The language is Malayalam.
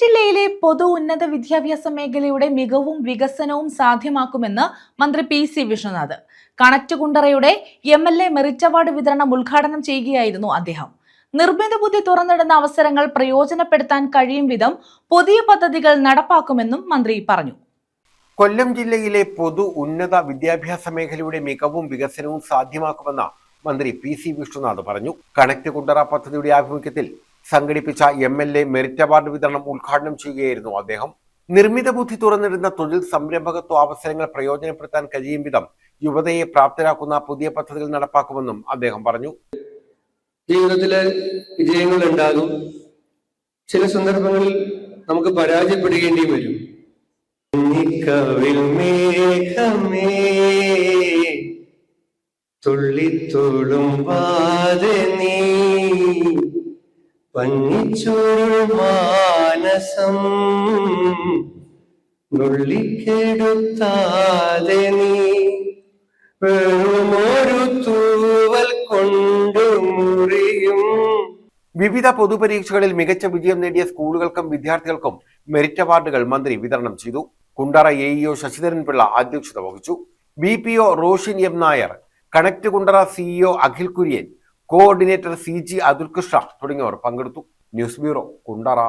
ജില്ലയിലെ പൊതു ഉന്നത വിദ്യാഭ്യാസ മേഖലയുടെ മികവും വികസനവും സാധ്യമാക്കുമെന്ന് മന്ത്രി പി.സി. വിഷ്ണുനാഥ്. കണക്ട് കുണ്ടറയുടെ MLA മെറിറ്റ് അവാർഡ് വിതരണം ഉദ്ഘാടനം ചെയ്യുകയായിരുന്നു അദ്ദേഹം. നിർമ്മിത ബുദ്ധി തുറന്നിടുന്ന അവസരങ്ങൾ പ്രയോജനപ്പെടുത്താൻ കഴിയും വിധം പുതിയ പദ്ധതികൾ നടപ്പാക്കുമെന്നും മന്ത്രി പറഞ്ഞു. കൊല്ലം ജില്ലയിലെ പൊതു ഉന്നത വിദ്യാഭ്യാസ മേഖലയുടെ മികവും വികസനവും സാധ്യമാക്കുമെന്ന് മന്ത്രി പി.സി. വിഷ്ണുനാഥ് പറഞ്ഞു. കണക്ട് കുണ്ടറ പദ്ധതിയുടെ ആഭിമുഖ്യത്തിൽ സംഘടിപ്പിച്ച MLA മെറിറ്റ് അവാർഡ് വിതരണം ഉദ്ഘാടനം ചെയ്യുകയായിരുന്നു അദ്ദേഹം. നിർമ്മിത ബുദ്ധി തുറന്നിടുന്ന തൊഴിൽ സംരംഭകത്വ അവസരങ്ങൾ പ്രയോജനപ്പെടുത്താൻ കഴിയും വിധം യുവതയെ പ്രാപ്തരാക്കുന്ന പുതിയ പദ്ധതികൾ നടപ്പാക്കുമെന്നും അദ്ദേഹം പറഞ്ഞു. ജീവിതത്തിലെ വിജയങ്ങൾ ഉണ്ടാകും, ചില സന്ദർഭങ്ങളിൽ നമുക്ക് പരാജയപ്പെടുകേണ്ടി വരും. തുള്ളിത്തോളും നീ പഞ്ഞിച്ചോരു മാനസം നുള്ളിക്കെടുത്താതെ നീ വെറുമൊരു തൂവൽ കൊണ്ടു മുറിയും. വിവിധ പൊതുപരീക്ഷകളിൽ മികച്ച വിജയം നേടിയ സ്കൂളുകൾക്കും വിദ്യാർത്ഥികൾക്കും മെറിറ്റ് അവാർഡുകൾ മന്ത്രി വിതരണം ചെയ്തു. കുണ്ടറ AEO ശശിധരൻ പിള്ള അധ്യക്ഷത വഹിച്ചു. BPO Roshin M. Nair, connect Kundara CEO Akhil Kurian, coordinator CG Athul Krishna തുടങ്ങിയവർ പങ്കെടുത്തു. News bureau, Kundara.